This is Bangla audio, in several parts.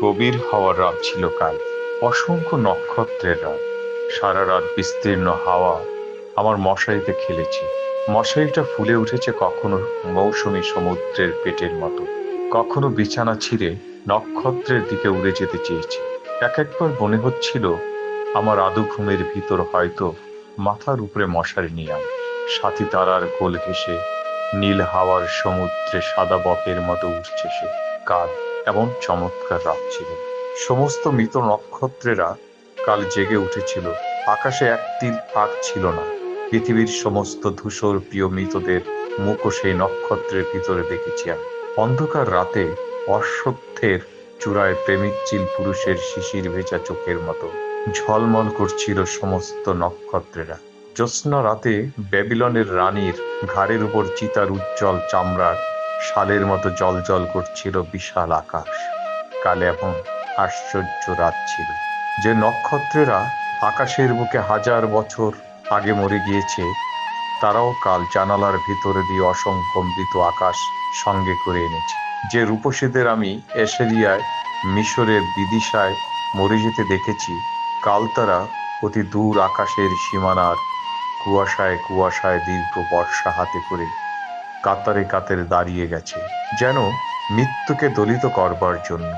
গভীর হওয়ার রাত ছিল কাল। অসংখ্য নক্ষত্রের রাত। সারা রাত বিস্তীর্ণ হাওয়া আমার মশারিতে খেলেছে। মশারিটা ফুলে উঠেছে কখনো মৌসুমী সমুদ্রের পেটের মতো, কখনো বিছানা ছিঁড়ে নক্ষত্রের দিকে উড়ে যেতে চেয়েছে। এক একবার মনে হচ্ছিল আমার আদু ঘুমের ভিতর হয়তো মাথার উপরে মশারি নিলাম। সাথী তারার কোল ঘেঁষে নীল হাওয়ার সমুদ্রে সাদা বকের মতো উঠছে সে। কাল এমন চমৎকার রাত ছিল। সমস্ত মৃত নক্ষত্রেরা কাল জেগে উঠেছিল। আকাশে এক তিল ফাঁক ছিল না। পৃথিবীর সমস্ত ধূসর প্রিয় মৃতদের মুখও সেই নক্ষত্রের ভিতরে দেখেছি আমি। অন্ধকার রাতে অশ্বত্থের চূড়ায় প্রেমিক চিল পুরুষের শিশির ভেজা চোখের মতো ঝলমল করছিল সমস্ত নক্ষত্রেরা। জ্যোৎস্না রাতে ব্যাবিলনের রানীর ঘাড়ের উপর চিতার উজ্জ্বল চামড়ার শালের মতো জ্বলজ্বল করছিল বিশাল আকাশ। কাল এমন আশ্চর্য রাত ছিল যে নক্ষত্রেরা আকাশের বুকে হাজার বছর আগে মরে গিয়েছে, তারাও কাল জানালার ভিতরে দিয়ে অসংখ্য মৃত আকাশ সঙ্গে করে এনেছে। যে রূপসীদের আমি এশেরিয়ায় মিশরের বিদিশায় মরে যেতে দেখেছি, কাল তারা অতি দূর আকাশের সীমানার কুয়াশায় কুয়াশায় দীর্ঘ বর্ষা হাতে করে কাতারে কাতারে দাঁড়িয়ে গেছে, যেন মৃত্যুকে দলিত করবার জন্য,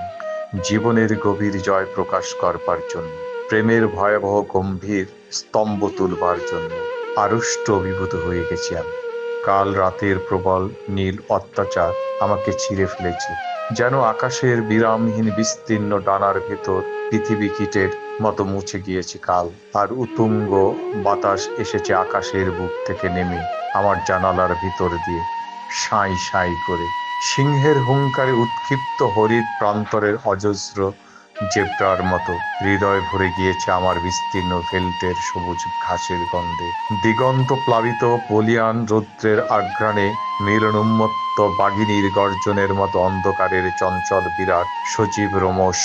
জীবনের গভীর জয় প্রকাশ করবার জন্য, প্রেমের ভয়াবহ গম্ভীর স্তম্ভ তুলবার জন্য। আড়ষ্ট অভিভূত হয়ে গেছি আমি। কাল রাতের প্রবল নীল অত্যাচার আমাকে ছিঁড়ে ফেলেছে, যেন আকাশের বিরামহীন বিস্তীর্ণ ডানার ভেতর পৃথিবী কীটের মতো মুছে গিয়েছে কাল। আর উতুঙ্গ বাতাস এসেছে আকাশের বুক থেকে নেমে আমার জানালার ভিতর দিয়ে সাঁই সাঁই করে। সিংহের হুঙ্কারে উৎক্ষিপ্ত হরিৎ প্রান্তরের অজস্র জেব্রার মতো হৃদয় ভরে গিয়েছে আমার বিস্তীর্ণ ভেল্টের সবুজ ঘাসের গন্ধে। দিগন্ত প্লাবিত বলিয়ান রৌদ্রের আঘ্রাণে মিলনোন্মত্ত বাঘিনীর গর্জনের মতো অন্ধকারের চঞ্চল বিরাট সজীব রোমশ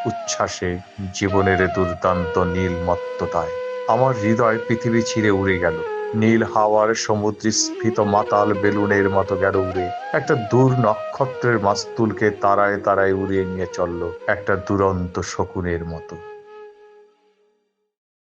উচ্ছ্বাসে, জীবনের দুর্দান্ত নীলমত্ততায় আমার হৃদয় পৃথিবী ছিঁড়ে উড়ে গেল। নীল হাওয়ার সমুদ্র স্ফীত মাতাল বেলুনের মতো গেল উড়ে। একটা দূর নক্ষত্রের মাস্তুলকে তারায় তারায় উড়িয়ে নিয়ে চলল একটা দুরন্ত শকুনের মতো।